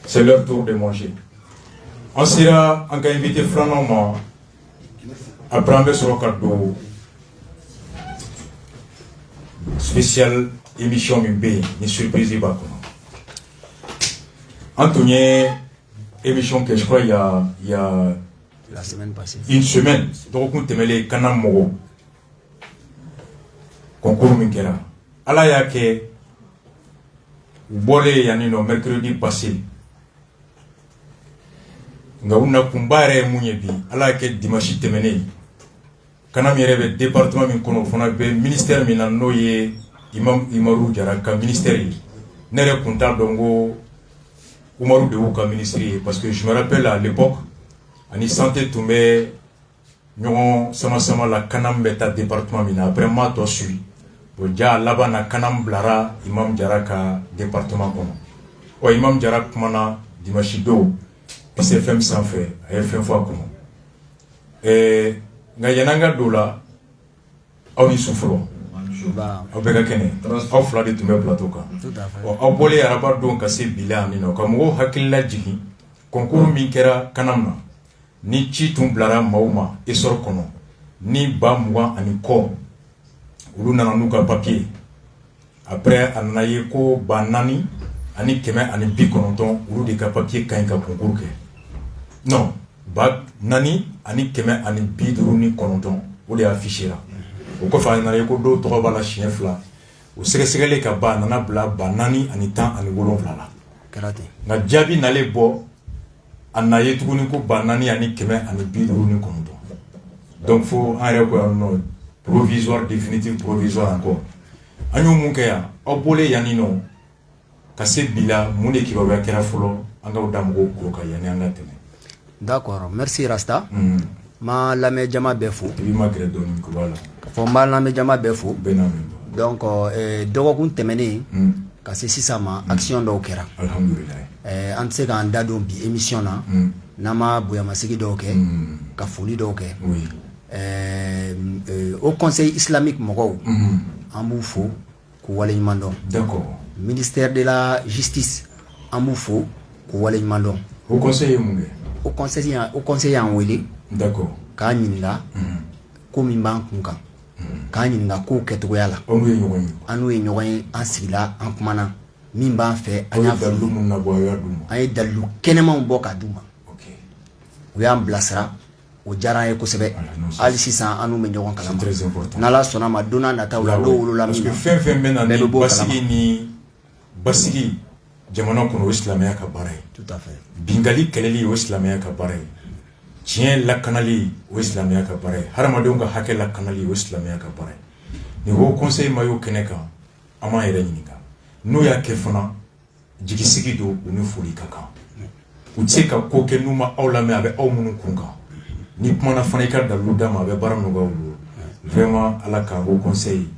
C'est leur tour de manger. On sera en invité franchement à prendre sur le cadeau spécial émission Mimbe, une surprise. Anthony, émission que je crois il y a la semaine passée. Une semaine, donc on te met les canams mogo. Concours Minkera. Allah ya ke bolé yanino mercredi passé. Nga una kumbare munyebi. Allah ya ke dimanche temene. Kanam yerebe département min kono fona be ministère min no ye imam Imarou Diarra ka ministère. Nere kunta dongo Umaru de Ouka ministère parce que je me rappelle à l'époque ani santé tombé ñoo sama la kanam beta département min après ma to suivi. Boja laba na kanam blara imam Diarra ka département kono o imam Diarra kumana dimanche do PCFM sans fait FM fois kono nga yananga dola aw ni sufro aw beka kene aw fla de tumbe plateau ka aw bolé araba don ka se bilan ni no ka mo hakilla jigi concours min kera kanamna ni ci tum blara mawma esor kono ni ba muwa ani ko ulu nana nuka papier après anaye ko banani ani keme ani bi kononton ulu de ka papier kan ka concours ke non ba nani ani keme ani bi duru ni kononton o de affiché la o ko fa nana ko do to bala chien fla o sege ka ba nana bla banani ani tan ani wolon fla la karate na jabi nale bo anaye tuguni ko banani ani keme ani bi duru ni kononton donc faut en ko non provisoire, définitif, provisoire encore. Agno Munkeya, Obole Yanino, Kasse Bila, Mune qui va faire folo, Anga Damogo, Koka Yananga Tene. D'accord, merci Rasta. Ma lame jama befo. Tu m'as créé donné Kubala. Faut mal lame jama befo. Benami. Donc, Dogokun Temene, Kasse Sisama, action d'Okera. Alhamdulillah. Anse ka andado bi émission na, Nama Bouyamasiki d'Oke, Kafuli d'Oke. Oui. Au Conseil islamique Mogo, Amoufo, Kouwale Mandon. D'accord. Ministère de la Justice, Amoufo, Kouwale Mandon. Au Conseil Mungé. Au Conseil en Wele. D'accord. Kanyinga, Komimban Kunka. Kanyinga Ko Ketwala. Anu e Nyoyen Ansila, Ankmana, Mimban fait, Aye Dalou, Keneman Boka Douma. Ok. Ouyan Blasra. O jara ye kosebe ali sisan anu me ɲɔgɔn kalama très important n'ala sɔnna ma donna nataw la do wolola parce que fɛn bɛ na ni basigi jamana kɔnɔ o silamɛya ka baara ye tout à fait bingali kɛlɛli o silamɛya ka baara ye tiɲɛ lakanali o silamɛya ka baara ye hadamadenw ka hakɛ lakanali o silamɛya ka baara ye ni ko conseil ma y'o kɛnɛ kan an m'an yɛrɛ ɲininka n'o y'a kɛ fana jigisigi don u ni foli ka kan u tɛ se ka ko kɛ n'u ma aw lamɛn a bɛ aw minnu kun kan ni kumana fana ka dalu dama a bɛ baara min k'aw bolo vraiment ala ka o conseil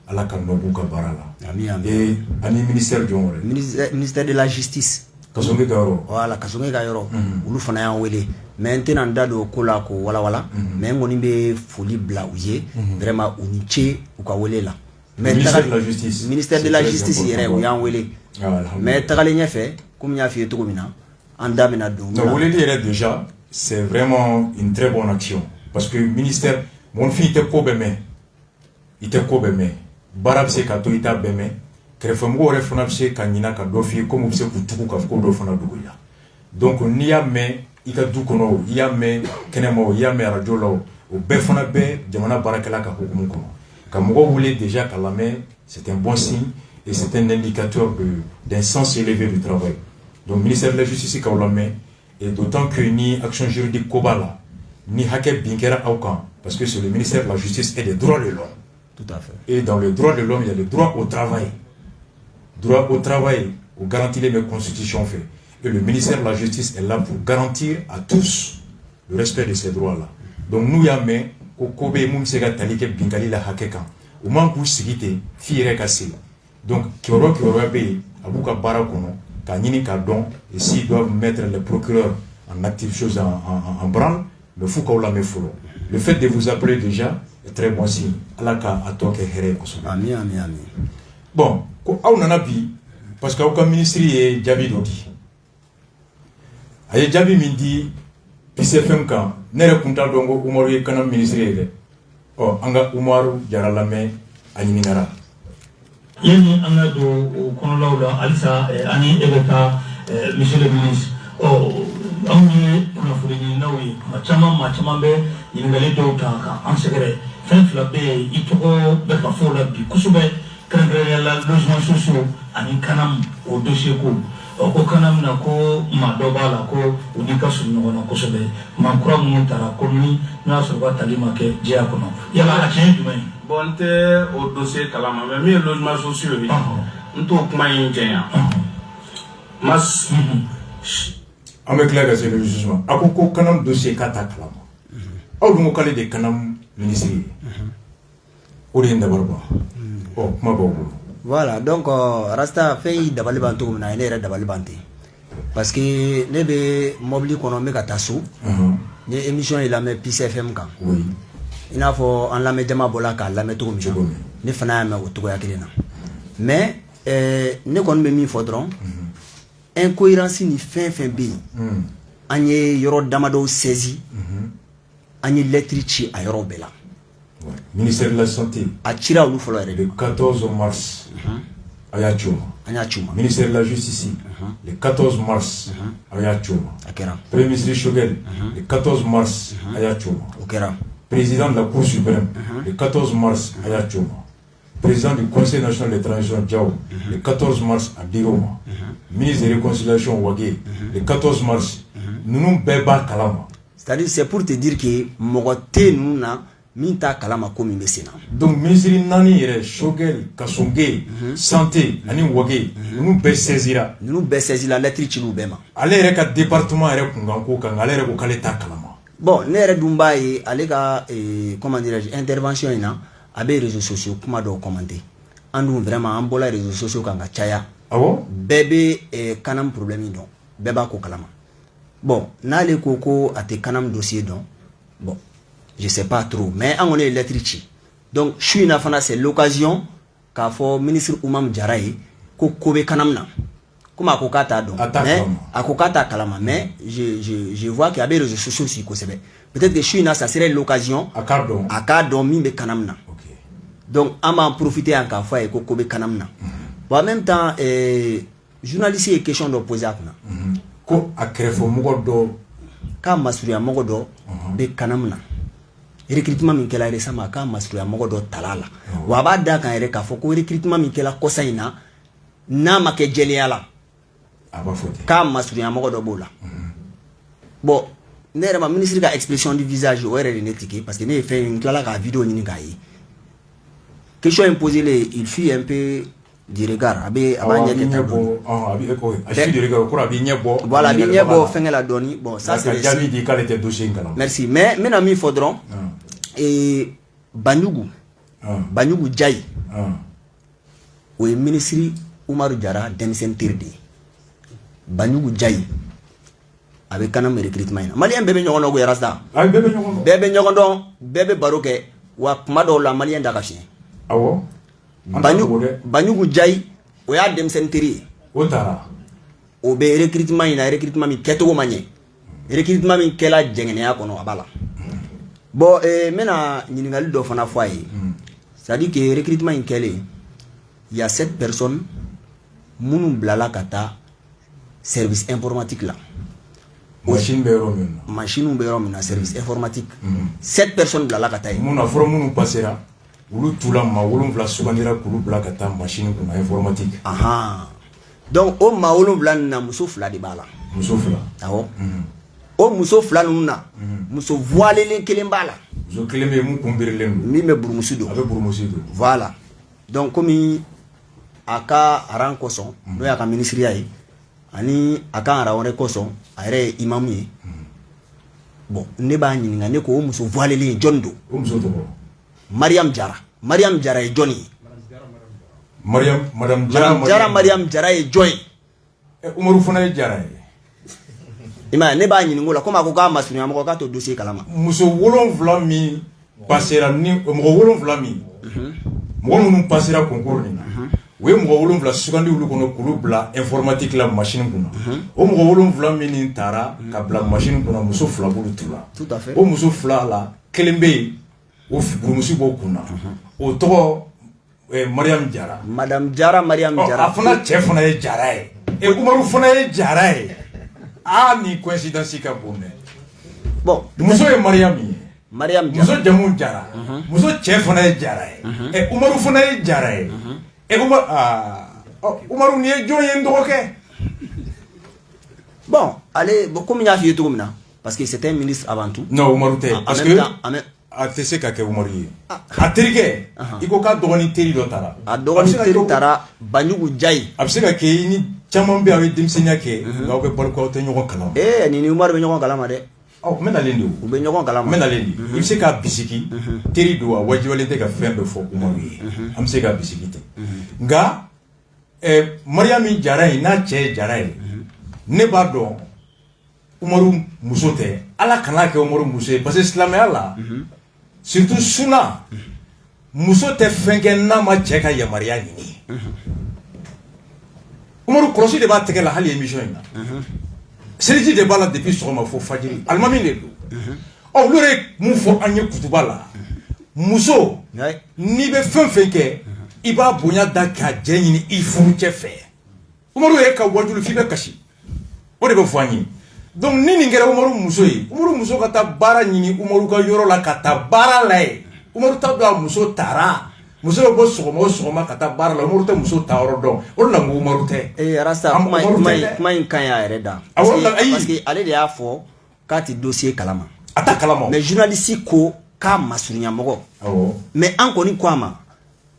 ala ka nɔbɔ ka baara la et ani ministère jɔn wɛrɛ ministère de la justice kasonge ka yɔrɔ voilà kasonge ka yɔrɔ olu fana y'an wele mais n tɛna n da don ko la ko walawala mais n kɔni bɛ foli bila u ye vraiment u ni ce u ka wele la mais ministère de la justice ministère de la justice yɛrɛ u y'an wele mais tagalen ɲɛfɛ komi n y'a f'i ye cogo min na an da bɛna don donc weleli yɛrɛ déjà c'est vraiment une très bonne action parce que le ministère mon fils était kobeme bara bse ka to ita beme krefamgo ore fona bse ka nyina ka do fi comme bse kutuku ka ko do fona do ya donc ni ya me ika du kono ya me kenemo ya me radio lo o be fona be jamana barakala ka hukumu kono ka mo wule déjà ka la main c'est un bon signe et c'est un indicateur d'un sens élevé du travail donc ministère de la justice ka la main et d'autant que ni action juridique Kobala, ni Hake Binkera Aukan, parce que c'est le ministère de la Justice et des droits de l'homme. Tout à fait. Et dans le droit de l'homme, il y a le droit au travail. Droit au travail, où garantir les constitutions fait. Et le ministère de la Justice est là pour garantir à tous le respect de ces droits-là. Donc nous, Yame, Kobe Mumsega Talike Binkali la Hakekan, au moment où Sigite, Fire Kassé. Donc, Kioro Be, Abouka Barakono, Kanini Kadon, et s'ils doivent mettre les procureurs en active chose en branle, le fou la me folo. Le fait de vous appeler déjà est très bon signe. Alaka atoke here kosoba. Amen, amen, amen. Bon, ko aw nana bi parce que aucun ministre est Jabi Dodi. Aye Jabi Mindi, PCFM kan, nere kunta dongo Umaru kanam ministre ere. Oh, anga Umaru jaralame anyinara. Yeni anga do konolola alisa ani ebeta monsieur le ministre. Oh, amni kuna fulini nawi machama be yingale do ta en secret. Fin flabe itoko be bafola bi kusube kangre la logement sociaux ani kanam au dossier ko. Ko kanam na ko madoba la ko unika sunno na ko sobe mankura mun tara ko ni na so ba talima ke jia ko no yala a chen dumai bonte au dossier kalama mais mi logement sociaux ni nto kuma yin jenya mas avec la gazette de jugement akoko kanam dossier kata kalama aw dum ko kale de kanam ministre ori ndabarba oh kuma bawo. Voilà, donc Rasta fait dabali bantou na ene era dabali banté parce que ne be mobili kono me kata sou ni émission il a me PCFM kan oui ina fo an la me jama bola ka la me to mi ni fana me o to ya kilina mais ne kon be mi fodron incohérence ni fin bi anye yoro damado saisi anye lettre ci a yoro bela. Ministère de la Santé. Le 14 mars. Ayachuma. Ministère de la Justice. Le 14 mars. Ayachuma. Premier ministre Shogel. Le 14 mars. Ayachuma. Président de la Cour suprême. Le 14 mars. Ayachuma. Président du Conseil national des transitions Diao. Le 14 mars. Abdiroma. Ministre de réconciliation Wagé. Le 14 mars. Nous beba kalama. C'est-à-dire, c'est pour te dire que Mogote nous na. Minta kalama komi mesena. Donc ministre nani ere Shogel Kasonge santé ani wage nous be saisira lettre ci lu bema ale ere ka département ere kunganko kan ale ere ko kale ta kalama bon ne ere dumba yi ale ka comment dirais-je intervention ina abe réseaux sociaux kuma do commenter andu vraiment en bola réseaux sociaux kan ga chaya awo bébé kanam problème don beba ko kalama bon nale koko ate kanam dossier don bon je sais pas trop, mais on est électrique. Donc, je suis fana c'est l'occasion qu'a fait le ministre Oumam Djaraye ko kobe kanamna. Comme akokata donc. Mais akokata kalama, mais je vois qu'il y a des réseaux sociaux aussi peut-être que je suis ça serait l'occasion à dormir be kanamna. Donc, on va en profiter encore fois et ko kobe kanamna. Bon, en même temps, journaliste est question de poser à kuna. Ko akrefo mogodo ka masuria mogodo be kanamna. Recrutement min kela resama ka masuya mogo do talala wa ba da kan ere ka fo ko recrutement min kela kosaina na make jeliala aba fote ka masuya mogo do bola bon nere ma ministre ka expression du visage o ere netiki parce que ne fait une clara ka vidéo ni ngai question imposé il fit un peu du regard abi abanya ketabo abi eko ashi du regard ko abi nyebo voilà bi nyebo fengela doni bon ça c'est Jabi di qualité dossier ngala merci mais mi faudront et Banyugu Jai ou ministre Oumarou Diarra Denisen Tirdi Banyugu Jai avec kanam recrutement malien bébé nyogono go yarasta bébé nyogono bébé baroke wa kumado la malien dakashi awo Banyugu Jai o ya Denisen Tirdi otara o be recrutement mi keto manye recrutement mi kela jengene ya kono abala. Bon, maintenant, il y a deux fois foyer. C'est-à-dire que le recrutement il y a 7 personnes qui blala kata service informatique là. Machine Machine service informatique. 7 personnes blala kata. Muna from passera. Ulu tula ma ulu vla subandira kulu blala kata machine informatique. Aha. Donc au ma ulu vla na musufla di bala. Musufla. Awo. O muso flanuna muso voilé kelembala muso kelembe mu kumbirelen mi me burumusido avec burumusido voilà donc comme aka aran koson no ya ka ministre yayi ani aka aran koson are imam yi bon ne ba nyinga ne ko o muso voilé le jondo o muso to Mariam Jara e joni Madame Jara e joy Umaru fana e Jara ima ne ba nyini ngola koma ko ka masunu amako ka to dossier kalama muso wolonvla passera ni mo wolonvla mo mun passera concours ni o ye mɔgɔ 7 sugandi olu kɔnɔ k'olu bila informatique la machine kunna o mɔgɔ 7 minnu taara ka bila machine kunna muso 2 b'olu tu la tout à fait o muso 2 la kelen bɛ yen o burumusi b'o kunna o tɔgɔ Mariam Jara Madame Jara Mariam Jara a fana cɛ fana ye Jara ye Umaru fana ye Jara ye ni coïncidence ka bon dɛ bon muso ye Mariam ye Mariam Jara muso jamu Jara muso cɛ fana ye Jara ye Umaru fana ye Jara ye Umaru ni ye jɔn ye n dɔgɔkɛ bon allez comme il y a fait tout maintenant parce que c'était un ministre avant tout non Umaru tɛ parce que a tɛ se ka kɛ Umaru ye a terikɛ i ko k'a dɔgɔnin teri dɔ taara a dɔgɔnin teri taara Banjugu Jayi a bɛ se ka kɛ i ni caman bɛ aw ye denmisɛnniya kɛ nka aw bɛ balo aw tɛ ɲɔgɔn kalama ni Umaru bɛ ɲɔgɔn kalama dɛ n bɛ nalen de o u bɛ ɲɔgɔn kalama n bɛ nalen de i bɛ se k'a bisiki teri don wa wajibiyalen tɛ ka fɛn bɛɛ fɔ Umaru ye an bɛ se k'a bisiki ten nka Mariam Jara in n'a cɛ ye Jara ye ne b'a dɔn Umaru muso tɛ Ala kana kɛ Umaru muso ye parce que silamɛya la surtout sunna muso tɛ fɛn kɛ n'a ma cɛ ka yamaruya ɲini Umaru kɔlɔsi de b'a tɛgɛ la hali émission in na seliji de b'a la depuis sɔgɔma fo fajiri alimami de don olu ye mun fɔ an ye kutuba la muso n'i bɛ fɛn fɛn kɛ i b'a bonya da k'a jɛ ɲini i furucɛ fɛ Umaru yɛrɛ ka wajulu f'i bɛ kasi o de bɛ fɔ an ye donc ni nin kɛra Umaru muso ye Umaru muso ka taa baara ɲini Umaru ka yɔrɔ la ka taa baara la ye Umaru t'a dɔn a muso taara muso bɛ bɔ sɔgɔma o sɔgɔma ka taa baara la Umaru tɛ muso ta yɔrɔ dɔn o de la n ko Umaru tɛ Rasta kuma in kan y'a yɛrɛ da parce que ale de y'a fɔ k'a tɛ dossier kalama a t'a kalama mais journaliste ko k'a masurunya mɔgɔ mais an kɔni ko a ma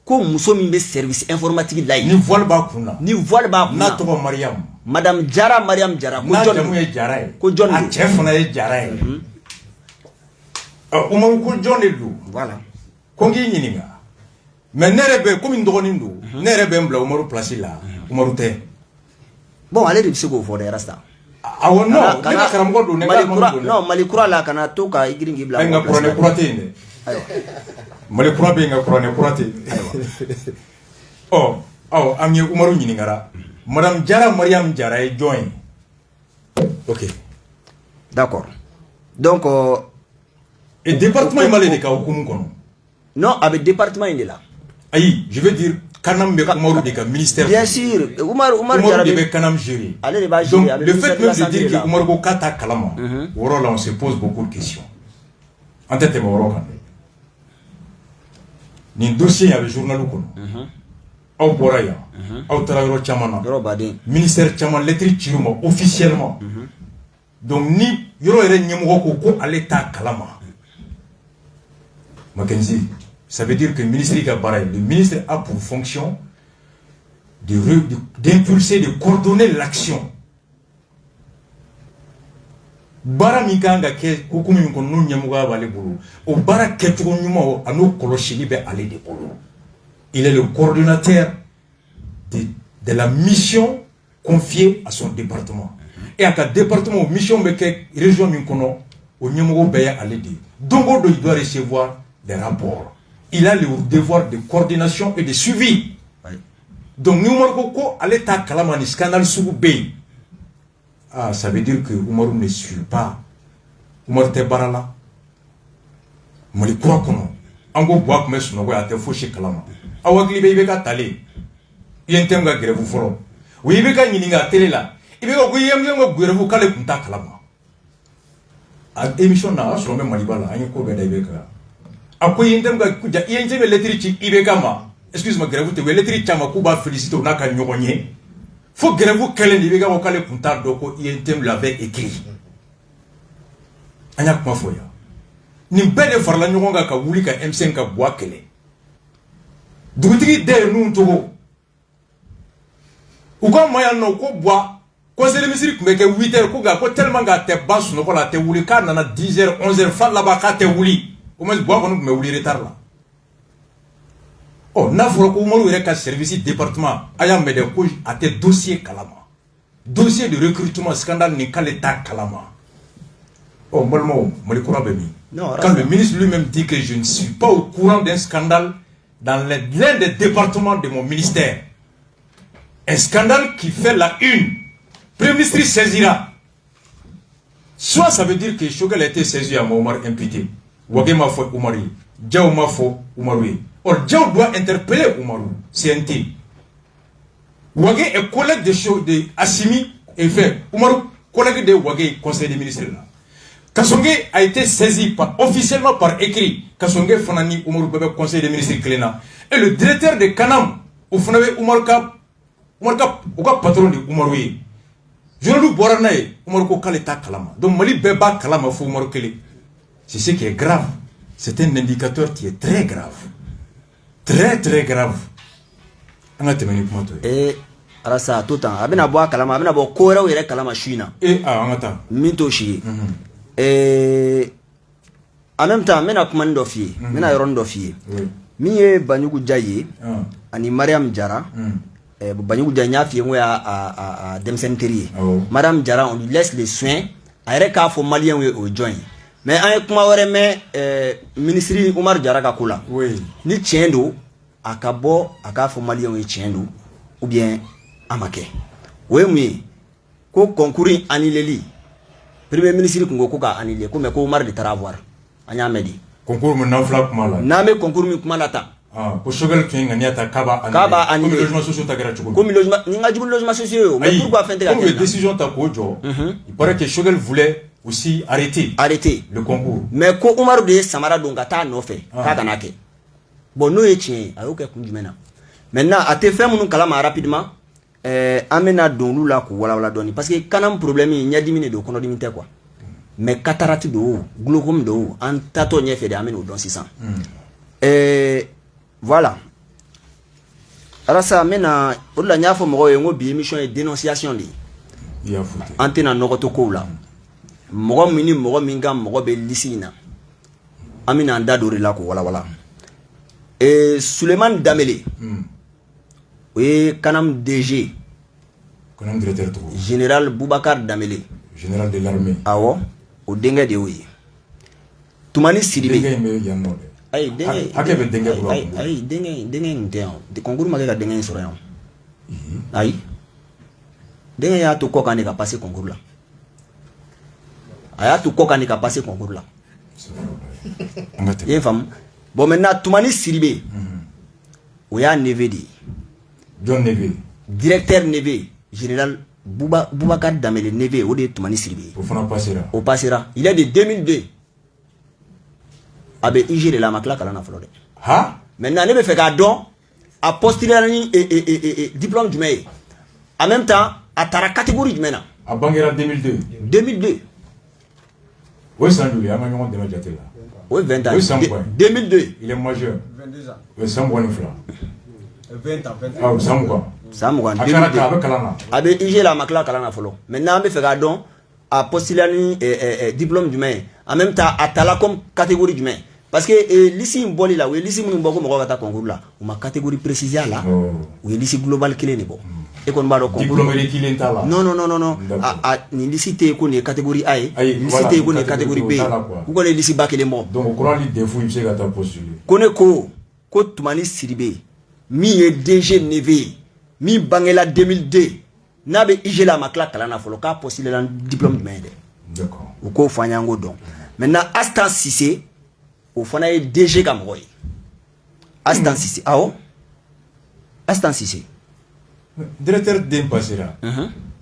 ko muso min bɛ service informatique la yen ni voile b'a kun na n'a tɔgɔ Mariam Madame Jara Mariam Jara ko jɔn jamu ye Jara ye ko jɔn a cɛ fana ye Jara ye Umaru ko jɔn de don voilà ko n k'i ɲininka mais ne yɛrɛ bɛ komi n dɔgɔnin don ne yɛrɛ bɛ n bila Umaru place la Umaru tɛ bon ale de bɛ se k'o fɔ dɛ Rasta awɔ non ne ka karamɔgɔ don ne ka karamɔgɔ don non Mali kura la kana to ka i girin k'i bila n ka kuranɛ kura tɛ yen dɛ Mali kura bɛ yen nka kuranɛ kura tɛ yen an ye Umaru ɲininkara Madame Jara Mariam Jara ye jɔn ye ok d'accord donc et département in b'ale de ka hukumu kɔnɔ non a bɛ département in de la ayi je veux dire Kanam bɛ Umaru de ka ministère bien sûr Umaru Jara de bɛ Kanam gérer ale de b'a gérer donc le fait même de dire que Umaru ko k'a t'a kalama o yɔrɔ la on se pose beaucoup de questions an tɛ tɛmɛ o yɔrɔ kan nin dossier a bɛ journalu kɔnɔ aw bɔra yan aw taara yɔrɔ caman na ministère caman lettre cir'u ma officiellement donc ni yɔrɔ yɛrɛ ɲɛmɔgɔ ko ale t'a kalama Mackenzie ça veut dire que le ministre a pour fonction d'impulser, de coordonner l'action. Bara min kan ka kɛ hukumu min kɔnɔ n'o ɲɛmɔgɔya b'ale bolo o baara kɛcogo ɲuman a n'o kɔlɔsili bɛ ale de bolo. Il est le coordonnateur de la mission confiée à son département. Et à ka département mission bɛ kɛ région min kɔnɔ o ɲɛmɔgɔ bɛɛ ye ale de. Don o don il doit recevoir des rapports. Il a le devoir de coordination et de suivi. Donc, nous avons aller à Kalama, ni scandale sous B. Ah, ça veut dire que Umaru ne suit pas. Umaru te barala. Mali kura kono. Ango boak me sunogo ya te foshi Kalama. Awagli be ibeka tale. Yentenga grevu foro. Wi ibeka nyininga tele la. Ibeka ko yemngo grevu kale kunta Kalama. A émission na so me malibala anyi ko be da ibeka. Akoy yentenga kuja yentenga letrici ibeka ma. Excuse-moi, grève te weletri chama kuba féliciter on a ka nyogonyé. Faut grève kelen libega ko kale kunta doko yentem l'avait écrit. Anya kuma foya. Ni bede farla nyogonga ka wuli ka M5 ka bois kele. Dugutigi de nu ntogo. Uko moya no ko bois. Ko sele misiri kumeke 8h ko ga ko tellement ga te basu no ko la te wuli ka na 10h 11h fa la ba ka te wuli. O mes bois ko no me wuli retard la. Oh, n'a pas ko Umaru yɛrɛ ka service département aya mede ko a te dossier kalama. Dossier de recrutement scandale ni kale ta kalama. Oh, malmo, Malikura Bemi. Quand le ministre lui-même dit que je ne suis pas au courant d'un scandale dans l'un des départements de mon ministère, un scandale qui fait la une. Premier ministre saisira. Soit ça veut dire que Choguel a été saisi à Omar imputé. Ouagé m'a fait Oumarou. Diaw m'a fait Oumarou. Or, Diaw doit interpeller Oumarou. CNT. Ouagé est collègue de Assimi et fait. Oumarou, collègue de Ouagé, conseil des ministres là. Kassongue a été saisi officiellement par écrit. Kassongue Fanani Oumarou Bebe, conseil des ministres Klena. Et le directeur de Kanam, au Fanabe Oumarka, au patron de Oumarou. Je ne le vois pas, Oumarou Kaleta Kalama. Donc Mali Beba Kalama Fou Oumarou Kele. C'est ce qui est grave. C'est un indicateur qui est très grave. Très très grave. Et Arasa, tout le temps. Abena boa Kalama, Abena boa Kora ou Yere Kalama Chouina. Et Angata. Mintoshi. Et en même temps, Mena Kuman Dofi, Mena Ron Dofi. Mie Banyugu Jaye, Ani Mariam Jara. Banyugu Janya Fienwe à Demsenteri. Madame Jara, on lui laisse les soins. Areka fo Malien au joint. Mais un kuma wɛrɛ mɛ ministre Umar Jara ka ko la ni tiɲɛ don a ka bɔ a k'a fɔ maliyɛnw ye tiɲɛ don ou bien a ma kɛ o ye mun ye ko concours in annuleli premier ministre kun ko k'a annuler ko mais ko Umar de taara avoir an y'a mɛn de concours min n'an filɛ kuma la n'an bɛ concours min kuma la tan ko Choguel tun ye ŋaniya ta k'a b'a annuler comme logement sociaux ta kɛra cogo comme logement ni n ka jugu logement sociaux ye o mais pourquoi fɛn tɛ ka kɛ comme ye décision ta k'o jɔ il paraît que Choguel voulait aussi arrêter le concours. Mais ko Umaru de Samara donga ta no fait ka kana ke. Bon no ye tien ayo ke kun jumena. Maintenant a te fait munu kalama rapidement amena donlu la ko wala doni parce que kanam problème yi nya dimine do kono dimite quoi. Mais cataracte do glaucome do en tato nya fait de amena don 600. Voilà. Alors ça amena pour la nya fo mo yo bi émission et dénonciation li. Ya foutu. Antena nogoto ko la. Mogo mini mogo minga mogo be lisina amina anda dori la ko wala wala Suleiman Damele oui kanam DG kanam directeur to général Boubacar Damele général de l'armée awo o dengue de oui Toumani Sidibé dengue me yanno ay dengue akebe dengue ko ay dengue nteo de concours ma ga dengue soro yon ay dengue ya to ko kan ka passer concours là aya tout kokani ka passer concours là. Il femme. Bon maintenant Toumani Sidibé. Oya Nevedi. John Neve. Directeur Neve, général Boubacar Damele Neve ou de Toumani Sidibé. Au passera. Il est de 2002. Abe IG de la Makla kalana flore. Ha? Maintenant ne me fait ka don a postulé et diplôme du mai. En même temps à tara catégorie du mena. A Banguera 2002. 2002. Oui, c'est un double, il y a un million de là. Oui, 20 ans. Oui, 100 points. 2002. Il est majeur. 22 ans. Oui, 100 points de flan. 20 ans, 20 ans. Ah, 100 points. 100 points. Abe IG la Makla kalana folo. Maintenant, me fait don à postuler diplôme du mai. En même temps, à tala comme catégorie du mai. Parce que l'ici une bonne là, oui, l'ici mon beaucoup mon gars concours là, ou ma catégorie précise là, oui, l'ici global qui est bon. Et qu'on va le concours. Diplôme qui est là. Non. Ni l'ici t'es qu'on est catégorie A, l'ici t'es qu'on est catégorie B. Ou qu'on est l'ici bas qui est mort. Donc au courant du défaut, il sait qu'à ta postuler. Qu'on est ko Toumani Sidibé, mi est DG Neve, mi Banguela 2002, n'abe IG la Makla kalana folo ka postuler un diplôme du mai. D'accord. Ou ko fanyango donc. Maintenant Astan Cissé au fond est DG Cameroun. Astan Cissé. Ah oh? Astan Cissé. Directeur d'Impassera.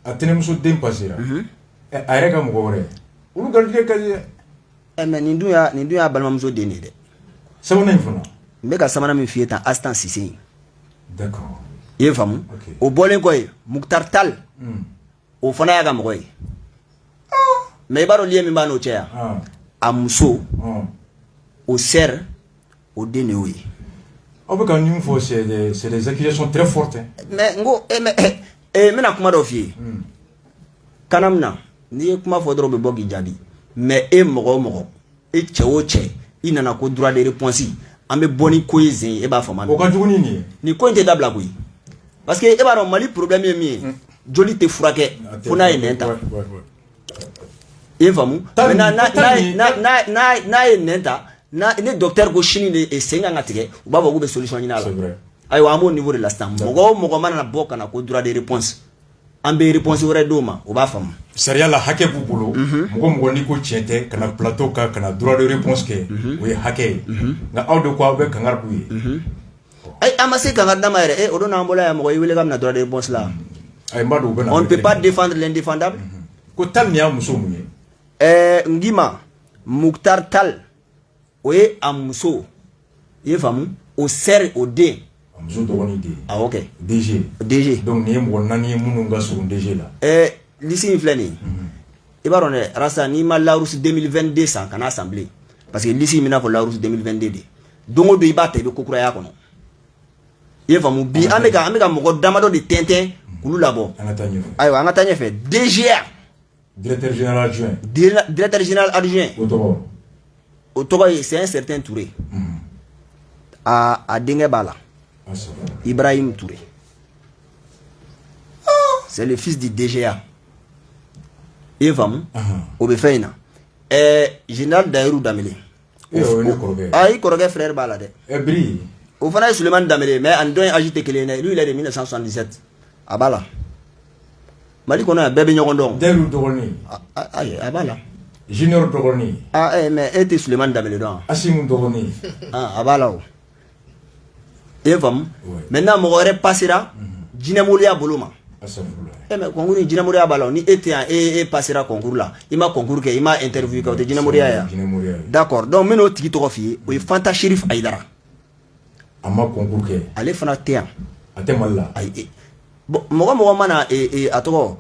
Atenemuso d'Impassera. Areka Mugore. Ulu gardien kaje. Mais nindu ya balmamuso dene de. Samana infona. Mbeka samana mi fieta Astan Cissé. D'accord. Yé famu. Au bolen koy Mouktar Tal. Au fond ya Cameroun. Mais baro lié mi bano chea. Amuso. Au ser au dénoué. Quand nous faut c'est des accusations très fortes. Mais ngo mais na kuma do fi. Kanam na ni kuma fo dro be bogi jadi. Mais mogo e chewo che ina na ko droit de réponse. Ambe boni ko yezin e ba fama. O ka juguni ni ko inte dabla ko yi. Parce que e ba no mali problème yi mi. Joli te furake funa enenta. E famu. Na enenta. Na ne docteur go chini ne senga ngatige u baba go be solution nyina la. C'est vrai. ayiwa an b'o niveau de la sisan mɔgɔ o mɔgɔ mana bɔ ka na ko droit de réponse an bɛ réponse wɛrɛ d'o ma o b'a faamu sariya la hakɛ b'u bolo mɔgɔ n'i ko tiɲɛ tɛ kana plateau kan kana droit de réponse kɛ o ye hakɛ ye nka aw de ko aw bɛ kangari b'u ye ayi an ma se kangari d'a ma yɛrɛ o don n'an bɔla yan mɔgɔ y'i wele ka bɛna droit de réponse la ayi n b'a dɔn u bɛna on ne peut pas défendre l'indéfendable ko Tal nin y'a muso mun ye n k'i ma Muktar Tal o ye a muso i ye faamu o sɛri o den a muso dɔgɔnin den awɔ kɛ DG donc nin ye mɔgɔ 4 ye minnu ka surun DG la liste in filɛ nin ye i b'a dɔn dɛ Rasta n'i ma Larousse 2022 san kana assemblée parce que liste in bɛna fɔ Larousse 2022 de don o don i b'a ta i bɛ ko kuraya kɔnɔ i ye faamu bi an bɛ ka mɔgɔ damadɔ de tɛntɛn k'olu labɔ an ka taa ɲɛfɛ ayiwa an ka taa ɲɛfɛ DGA directeur général adjoint directeur général adjoint o tɔgɔ ye c'est un certain Touré a denkɛ b'a la Ibrahim Touré c'est le fils du DGA i ye faamu o bɛ fɛn in na général Dayiru Damele i kɔrɔkɛ frère b'a la dɛ Biri o fana ye Sulemani Damele mais ani dɔ in âge tɛ kelen dɛ lui il est de 1977 a b'a la Mali kɔnɔ yan bɛɛ bɛ ɲɔgɔn dɔn Dayiru dɔgɔnin ayi a b'a la Junior dɔgɔnin mais e tɛ Sulemani Damele dɔn Asimu dɔgɔnin a b'a la o i ye faamu maintenant mɔgɔ wɛrɛ passera jinɛmoliya bolo ma mais concours ni jinɛmoliya b'a la ni e tɛ yan e passera concours la i ma concours kɛ i ma interview kɛ o tɛ jinɛmoliya ye d'accord donc n bɛ n'o tigi tɔgɔ f'i ye o ye Fanta Sheriff Aïdara a ma concours kɛ ale fana tɛ yan a tɛ Mali la ayi bon mɔgɔ mana a tɔgɔ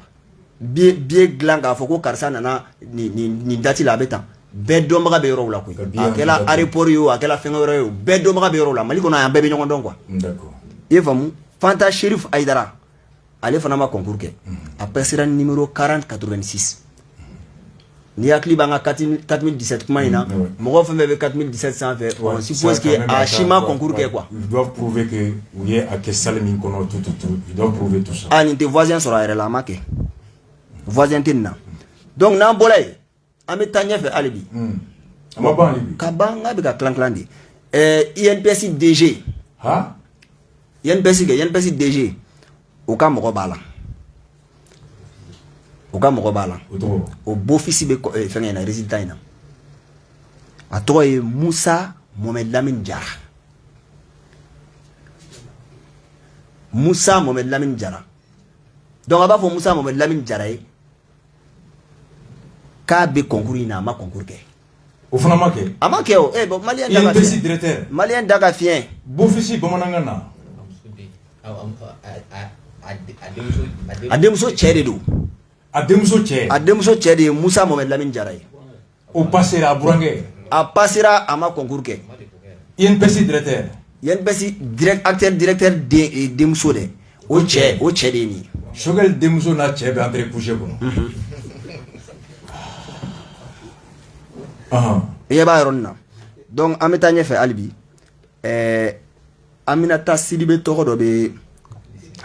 billet dilan k'a fɔ ko karisa nana nin date la a bɛ tan bɛɛ dɔnbaga bɛ yɔrɔw la koyi a kɛla aéroport ye o a kɛla fɛn wɛrɛ ye o bɛɛ dɔnbaga bɛ yɔrɔw la Mali kɔnɔ yan bɛɛ bɛ ɲɔgɔn dɔn quoi d'accord i ye faamu Fanta Sheriff Aïdara ale fana ma concours kɛ a passera numéro 4086 ni hakili b'an ka 4017 kuma in na mɔgɔ fɛn fɛn bɛ 4017 sanfɛ on suppose que a si ma concours kɛ quoi ils doivent prouver que u ye a kɛ salle min kɔnɔ tout ils doivent prouver tout ça nin tɛ voisin sɔrɔ a yɛrɛ la a ma kɛ voisin tɛ nin na donc n'an bɔra yen an bɛ taa ɲɛfɛ hali bi a ma ban hali bi ka ban n k'a bɛ ka tilan de INPS DG INPS DG o ka mɔgɔ b'a la o beau-fils bɛ fɛngɛ in na résultat in na a tɔgɔ ye Musa Mohamed Lamine Jara donc a b'a fɔ Musa Mohamed Lamine Jara ye k'a bɛ concours in na a ma concours kɛ o fana ma kɛ a ma kɛ o bon maliyɛn da ka fiɲɛ maliyɛn da ka fiɲɛ beau-fils bamanankan na a denmuso cɛ de don a denmuso cɛ de ye Musa Mohamed Lamine Jara ye o passera a burankɛ a passera a ma concours kɛ INPS directeur acteur directeur denmuso dɛ o cɛ de ye nin Choguel denmuso n'a cɛ bɛ entre coucher kɔnɔ i ɲɛ b'a yɔrɔ nin na donc an bɛ taa ɲɛfɛ hali bi Aminata Sidibe tɔgɔ dɔ bɛ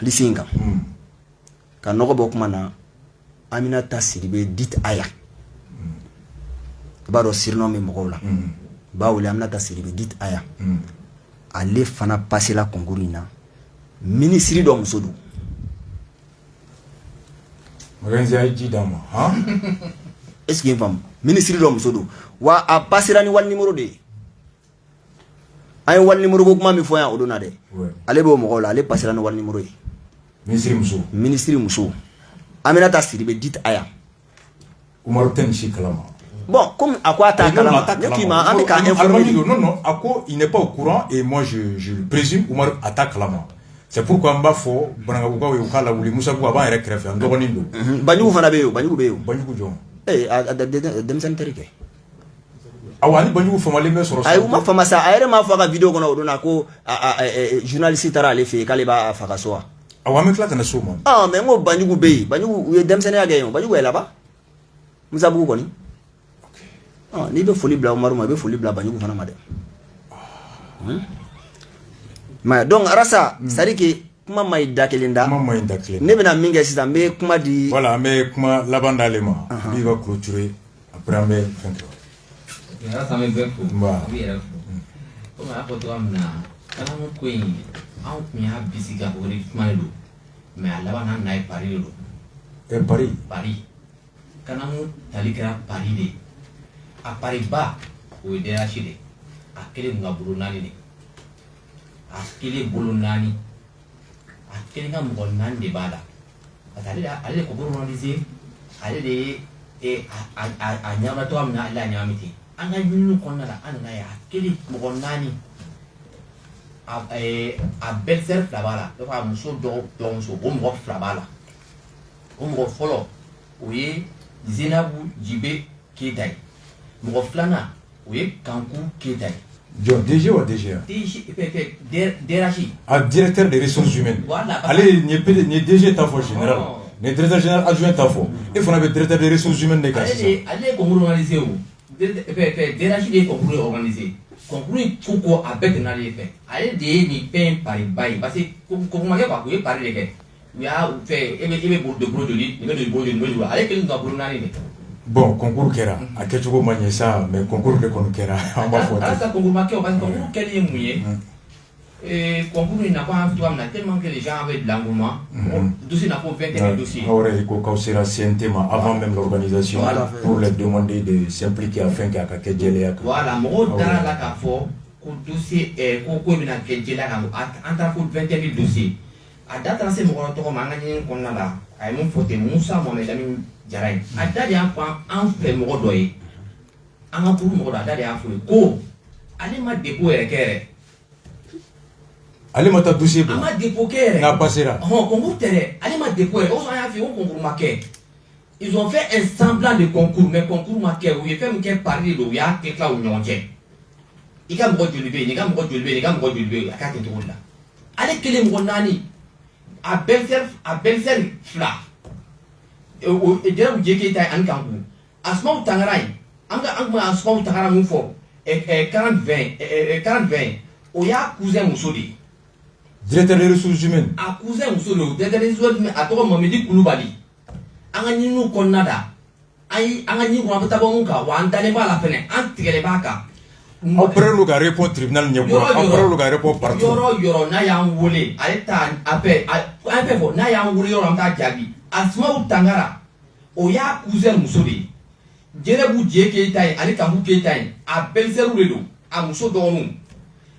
liste in kan ka nɔgɔ bɔ kuma na Aminata Sidibe dite Aya i b'a dɔn surnom bɛ mɔgɔw la b'a wele Aminata Sidibe dite Aya ale fana passera concours in na ministre dɔ muso don ji d'a ma est-ce que n faamu ministre dɔ muso don wa a passera ni wali numéro de ye an ye wali numéro ko kuma min fɔ yan o don na dɛ ale b'o mɔgɔw la ale passera ni wali numéro ye ministre muso Aminata Sidibe dite Aya Umaru tɛ nin si kalama bon comme a ko a t'a kalama ne k'i ma an bɛ k'a informer non a ko il n'est pas au courant et moi je présume Umaru a t'a kalama c'est pourquoi n b'a fɔ Banankabugukaw ye u k'a lawuli Musa Bugu a b'an yɛrɛ kɛrɛfɛ an dɔgɔnin don Banjugu fana bɛ yen o Banjugu bɛ yen o Banjugu jɔn denmisɛnnin teri kɛ awɔ ani Banjugu famalen bɛ sɔrɔ ayi u ma fama sa a yɛrɛ m'a fɔ a ka vidéo kɔnɔ o don na ko journaliste taara ale fɛ yen k'ale b'a faga so wa awɔ an bɛ tila ka na so ma mais n ko Banjugu bɛ yen Banjugu u ye denmisɛnninya kɛ yen o Banjugu est là-bas Musa Bugu kɔni n'i bɛ foli bila Umaru ma i bɛ foli bila Banjugu fana ma dɛ mais donc Rasta c'est à dire que kuma ma ɲi da kelen da ne bɛna min kɛ sisan n bɛ kuma di voilà an bɛ kuma laban d'ale ma bi va clôturer après an bɛ fɛn kɛ Rasta an bɛ bɛɛ fo a bɛ yɛrɛ fo komi a y'a fɔ cogoya min na kalamu ko in an kun y'a bisi ka o de kuma de don mais a laban na n'a ye Paris de don. Paris kanamu tali kɛra Paris de a Paris ba o ye DRH de a kelen ka bolo naani de a kelen bolo naani a kelen ka mɔgɔ naani de b'a la parce que ale de ko organiser ale de ye a ɲaama tɔgɔ min na ale a ɲaami ten an ka ɲininiw kɔnɔna la an nana ye a kelen mɔgɔ naani a belle-sœur fila b'a la donc a muso dɔgɔmuso o mɔgɔ fila b'a la o mɔgɔ fɔlɔ o ye Zenabu Jibe Keita ye mɔgɔ filanan o ye Kanku Keita ye. John DG ou DGA? DRH. Ah, directeur des ressources humaines. Voilà. Allez, ni DG ta général. Ni directeur général adjoint ta Il faut avoir directeur des ressources humaines de cas. Allez, concours organisé où? DRH des concours organisés. Concours pourquoi avec un allé fait. Allez, des ni pain par bail. Parce que comment on va pas couper par les gars. Il y a fait, il y a beaucoup de gros de lit, il y a de gros de lit. Allez, que nous avons pour n'aller. Bon, concours kera, a quelque chose de ça, mais concours de kera, on va faire. Ah, ça concours marqué, on va concours quel est mouillé. Et concours n'a pas un tellement que les gens avaient de l'engouement. Dossier n'a pas 21 dossiers. Il faut c'est un thème avant même l'organisation pour les demander de s'impliquer afin qu'il y ait quelque chose. Voilà, moi, dans la CAFO, le dossier est concours de la Kédjela, entre 21 000 dossiers. À date, c'est mon retour, on a là. A mon faute, Moussa, mon ami Jaray. A date, un fait mon doyer. Un pour mon date, a fait go. Allez, ma dépôt et kéré. Allez, ma dossier. Ma dépôt kéré. N'a pas là. Oh, concours terre. Allez, ma dépôt. On a fait un concours marqué. Ils ont fait un semblant de concours, mais concours marqué. Où il fait un pari de où il y a quelque chose où il y a. Il y a un gros du il y a un gros du il y a un gros du il y a 4 tours là. Allez, quel est mon nani? A belle-sœur fla et déjà vous dites qu'il y a un kangu à ce moment tangarai à ce moment tangara mon fort et 40-20 où il y a cousin Moussodi directeur des ressources humaines à cousin Moussodi directeur des ressources humaines à toi Mamedi Koulibaly angani nous konada ai angani ko apata bonka wa andale ba la fene antigele baka après le gars répond tribunal nyeko après le gars répond partout yoro na ya ngole aleta appel fo na ya ngole yoro amta jabi asma utangara o ya cousin Moussodi Jerebu Keita ali Kanku Keita a belle-sœur redo a muso donu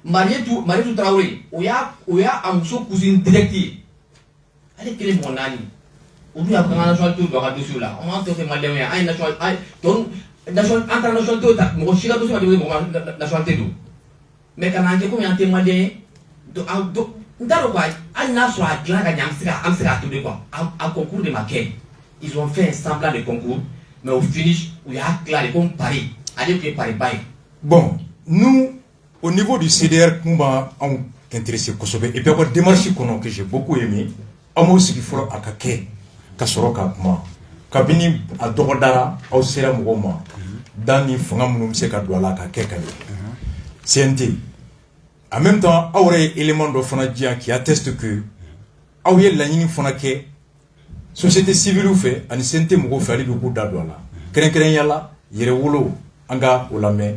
Marietou Traoré o ya a muso cousine directe ali kele monani o du ya kana nationalité do ga dossier là on entend fait malien ay national ay don national international to ta mo shiga dossier de mo nationalité do mais kana nge ko yante malien do ndaro quoi ay na so a glan ga nyam sika to de quoi en concours de maquet ils ont fait un semblant de concours mais au finish il y a clair comme Paris allez que Paris bail. Bon, nous au niveau du CDR nous va en intéressé Kosobe et puis avoir démarche que j'ai beaucoup aimé amo sigi foro akake kasoroka ma kabini a dogodara au sera mugoma dani fanga munum se ka dola ka kekale CNT en même temps awre élément do fana dia qui atteste que awye lañini fana ke société civile ou fait ani CNT mugo fali bi ko da dola kren yalla yere wolo anga olame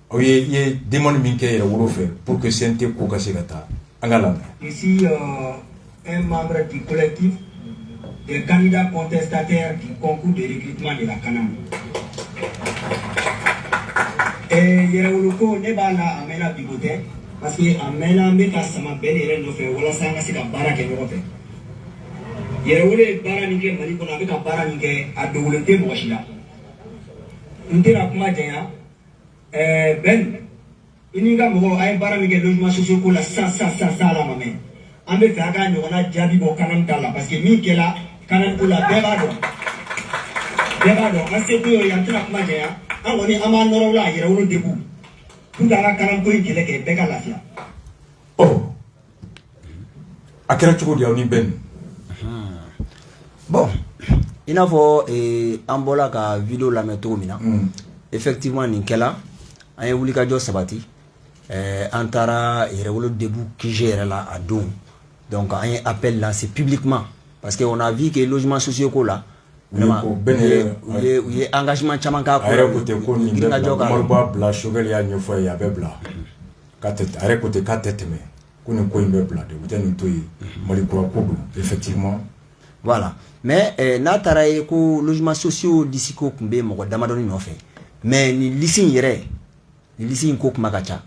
awye ye demande min ke yere wolo fait pour que CNT ko kasigata anga la ici un membre du collectif des candidats contestataires du concours de recrutement de la Canam. Et Yerewuluko ne b'a la amena bigote parce que amena meka sama ben yere no fe wala sanga sika bara ke no fe. Yerewule bara ni ke mali kona beka bara ni ke adowulente mo shila. Ndira kuma jenya ben ininga mo ay bara ni ke logement social ko la sa la mamen. Ambe fe aga nyona jabi bo Kanam dala parce que mi kela Kanam ko la bebado ase ko ya tuna kuma jenya angoni ama noro la yere wuro debu tundara Kanam ko ikele ke beka lafia oh akira chuko dia ni ben bon il n'a pas ambola ka vidéo la météo mina effectivement ninkela ay wuli ka jo sabati antara yere wuro debu ki gère la adon donc un appel lancé publiquement parce qu'on a vu que les logements sociaux là vraiment il y a engagement chaman ka ko côté ko ni marba bla shogal ya nyofo ya bebla katet are côté katet me effectivement. Voilà. Mais n'a taraye ko logements sociaux d'ici ko kumbe mo damadoni no fait. Mais ni lisin yere ni lisin ko kuma kacha.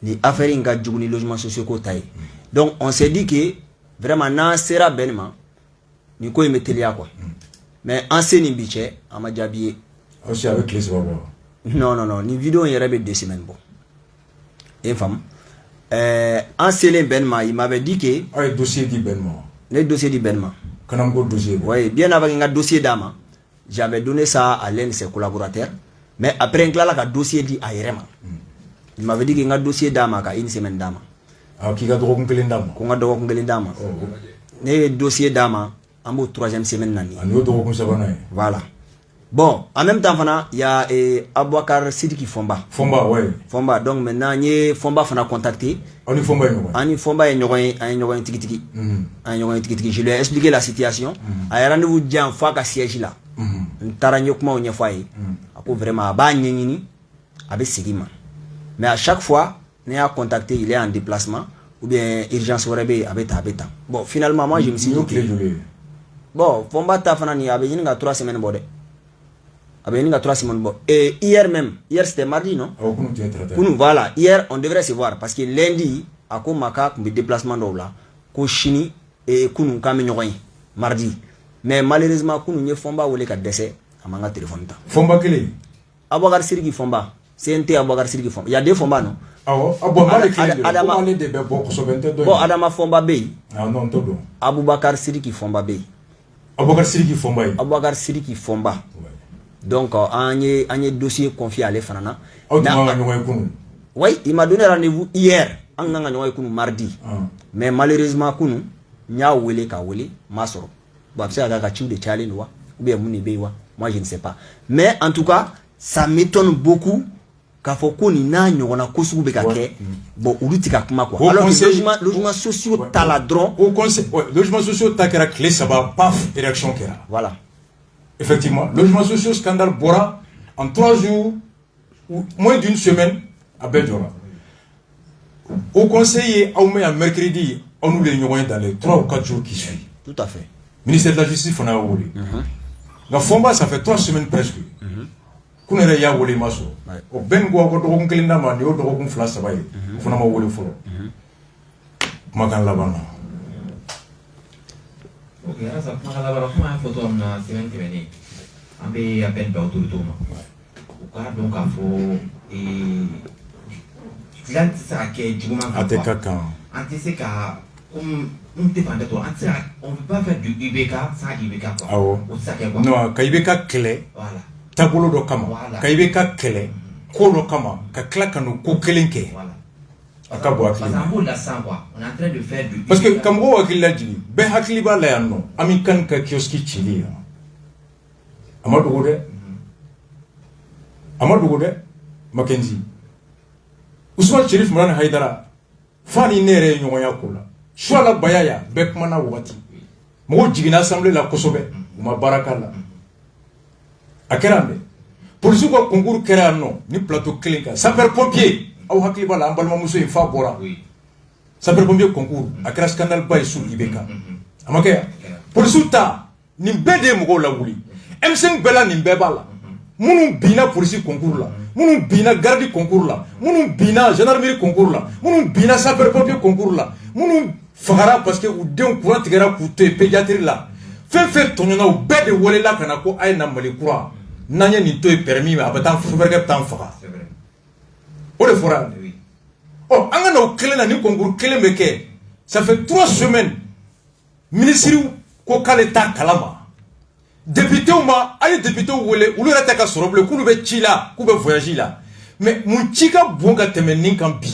Ni affaire nga juguni logements sociaux ko taille. Donc on s'est dit que vraiment na sera benma ni ko imetelia quoi. Mais enseigne biche amajabié. Aussi avec les savoir. Non, ni vidéo yere be 2 semaines bon. Et femme enseigne benma il m'avait dit que ah dossier dit benma. Le dossier du benma. Dossier. Oui, bien avant un dossier d'ama, j'avais donné ça à l'un de ses collaborateurs. Mais après un là, le dossier dit à Irema. Il m'avait dit qu'il y a un dossier d'ama, qu'il y a une semaine d'ama. Ah, qui a droit à un d'ama. Qu'on a droit à un d'ama. Le dossier d'ama, en bout 3e semaine d'année. Voilà. Bon, en même temps, il y a Abouakar Sidiki Fomba. Fomba, oui. Fomba, donc maintenant, Fomba a contacté. On y Fomba et un tiki-tiki. Je lui ai expliqué la situation. Il y a rendez-vous déjà en fois qu'à siège là. Taranyokma ou nyefoye. Après vraiment, mais à chaque fois, il a contacté, il est en déplacement. Ou bien urgence au rébé avec Tabeta. Bon, finalement, moi je me suis dit. Bon, Fomba Tafanani avait une 3 semaines bordé. Et hier même, hier c'était mardi, non? Voilà, hier on devrait se voir parce que lundi, à Komaka, le déplacement d'Ola, Koshini et Kounou Kaminyoy, mardi. Mais malheureusement, Kounou n'y Fomba ou les 4 décès à mon téléphone. Fomba quel Abouakar Siriki Fomba. CNT Abouakar Siriki Fomba. Il y a 2 Fomba, non? Bon, Adama Fomba Bey. Aboubakar Siriki Fomba Bey. Abouakar Siriki Fomba. Donc, on a dossier confié à l'Efrana. Oui, il m'a donné rendez-vous hier. On a mardi. Mais malheureusement, il y a Masoro. Moi, je ne sais pas. Mais en tout cas, ça m'étonne beaucoup. Alors, logement sociaux, taladron. Au conseil, logement sociaux, takera clé, ça va, paf, érection kera. Voilà. Effectivement, logement social scandale Bora en 3 jours ou moins d'une semaine à Bedjora. Au conseiller, à mercredi, on nous les dans les 3 ou 4 jours qui suivent. Tout à fait. Ministère de la Justice, on a oublié. La Fomba, ça fait 3 semaines presque. Qu'on est ya wole maso. Au ben go ko do kelina ma do ko fla sabay. Fona ma wole folo. Makan labana. Ok, alors ça prend la valeur comment photo on a semaine qui vient. On peut à peine autour de tout. Au cas donc il faut et là ça qui du moment comme on dépend de toi. On ne peut pas faire du IBK sans IBK quoi. Ah ouais. Non, ka IBK clé. Voilà. Tabolo do kama. Ka IBK clé. Ko do kama. Ka claque no ko kelenke. Voilà. Parce qu'on on est en train de faire du. Parce que comme on a dit là, ben hakli ba la no. Ami kan ka kioski chili. Amadou Gode, Mackenzie. Ousmane Chérif Mourane Haïdara. Fani nere nyoya kola. Shwala bayaya bekmana wati. Mo jigina assemblée la Kosobe. Ma barakala. Akerambe. Pour ce qu'on concours kera non, ni plateau clinka. Sapeur pompier. Au hakliba la ambalma muso in favora. Sapeur pompier concours. Akera scandale bay sous Ibeka. Amake. Pour ce ta ni bede mo la wuli. M5 bela ni bebala. Munu bina police concours là. Munu bina garde concours là. Munu bina gendarmerie concours là. Munu bina sapeur pompier concours là. Munu fagara parce que ou den courant tigara coûter pédiatrie là. Fait tonona ou bede wolé là kana ko ay na mali croix. Nanya ni to permis mais abatan fouverga tan faga. C'est vrai. O le fora. Oui. Oh, anga no clé na ni concours clé meke. Ça fait 3 semaines. Ministre ko kale ta kalama. Député ou ma, aïe député ou le, ou le rate ka soroble, kou be chila, kou be voyager là. Mais mon chika bonga temenin kan bi.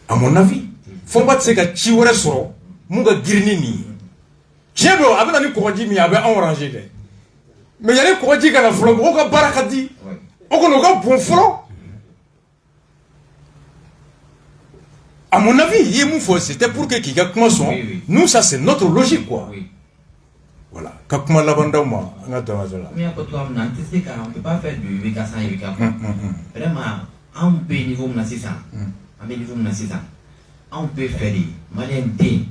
À mon avis, faut pas se ka chiwere soro, munga girni ni. Chebe o abena ni ko mi abe enrangé de. Mais yale ko di kana flo, o ka barakadi. O ko no ka bon flo. À mon avis, c'était pour que Kika commence. Nous, ça c'est notre logique quoi. Oui. Voilà. Kakuma lavanda ma, nga tamazala. Mais après toi, on ne peut pas faire du VK sans VK. Vraiment, à un pays niveau, c'est ça. an bɛ niveau min na sisan anw bɛ fɛ de maliyɛn den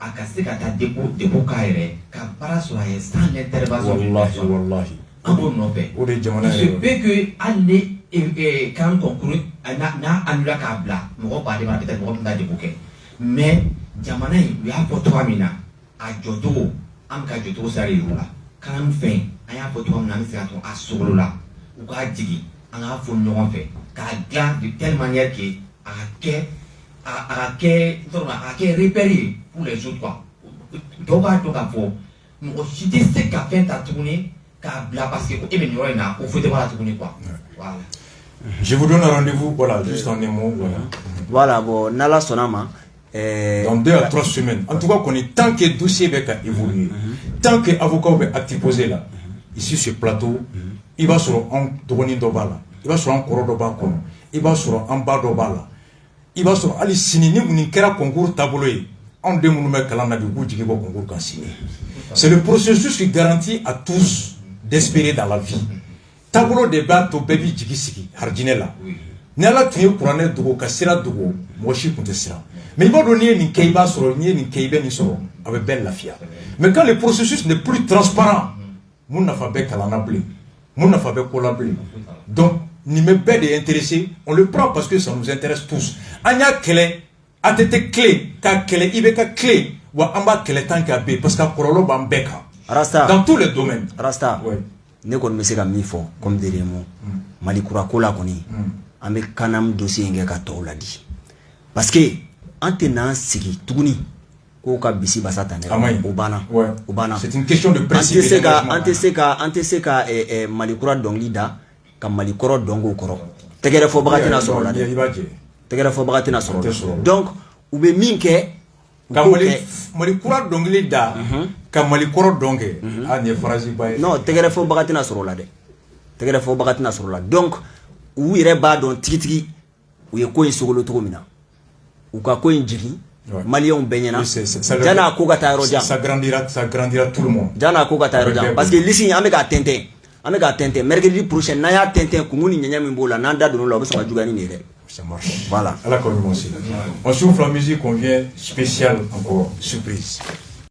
a ka se ka taa dépôt k'a yɛrɛ ka baara sɔrɔ a ye sans l'intervention d'une personne an b'o nɔfɛ o de jamana il se peut que hali ni kan concours n'a annulé k'a bila mɔgɔ baden ma peut-être mɔgɔ min t'a dépôt kɛ mais jamana in u y'a fɔ cogoya min na a jɔcogo an bɛ ka jɔcogo sira de yir'u la kan fɛn an y'a fɔ cogoya min na an bɛ se ka to a sogolo la u k'a jigin an k'a fɔ ɲɔgɔn fɛ k'a dilan de telle manière que a ka kɛ repère ye pour les autres quoi dɔw b'a dɔn k'a fɔ mɔgɔ si tɛ se ka fɛn ta tuguni k'a bila parce que e bɛ nin yɔrɔ in na o foyi tɛ b'a la tuguni quoi voilà. Je vous donne un rendez-vous, voilà, juste en un mot, voilà. Voilà, bon, n'ala sonama. Dans 2 à 3 semaines. En tout cas, qu'on est tant que le dossier va évoluer, tant que l'avocat va acte posé là, ici sur ce plateau, il va sur un drone d'Obala, il va sur un corps d'Obala, il va sur un bar d'Obala, il va sur Ali Sinini ou Ninkera concours taboué, en 2 mois calendrier du goût du concours qu'à signer. C'est le processus qui garantit à tous d'espérer dans la vie. Tableau de bateau baby jigi hardinella. Nala tuye kurane dugo kasira dugo moshi kuntesira. Mais il va donner une keiba sur une keiba ni soro avec belle lafia. Mais quand le processus n'est plus transparent, mon n'a pas bec à l'anabli, mon n'a pas bec au labli. Donc, ni me bête est intéressé, on le prend parce que ça nous intéresse tous. Anya kele, a été clé, ka kele, ibeka clé, ou amba kele tant qu'à bé, parce qu'à korolo bambeka. Rasta. Dans tous les domaines. Rasta. Ouais. Ne ko me se ka mi fɔ comme des mots mali kura ko la kɔni an bɛ kanam dossier in kɛ ka tɔw ladi parce que an tɛ n'an sigi tuguni ko ka bisi basa tan o banna o banna c'est une question de principe an tɛ se ka mali kura dɔnkili da ka mali kɔrɔ dɔnko kɔrɔ tɛgɛrɛ fɔbaga tɛna sɔrɔ la dɛ tɛgɛrɛ fɔbaga tɛna sɔrɔ la donc u bɛ min kɛ ka mali kura dɔnkili da ka mali kɔrɔ dɔnkɛ a nin ye phrase ba ye non tɛgɛrɛ fɔbaga tɛna sɔrɔ la dɛ tɛgɛrɛ fɔbaga tɛna sɔrɔ la donc u yɛrɛ b'a dɔn tigitigi u ye ko in sogolo cogo min na u ka ko in jigin maliyɛnw bɛɛ ɲɛna jan'a ko ka taa yɔrɔ jan ça grandira tout le monde jan'a ko ka taa yɔrɔ jan parce que lisi an bɛ k'a tɛntɛn mercredi prochain n'an y'a tɛntɛn kungun ni ɲɛɲɛ min b'o la n'an da donn'o la o bɛ sɔn ka juguya ni nin ye dɛ. Ça marche. Voilà. On souffle la musique, on vient spécial encore, surprise.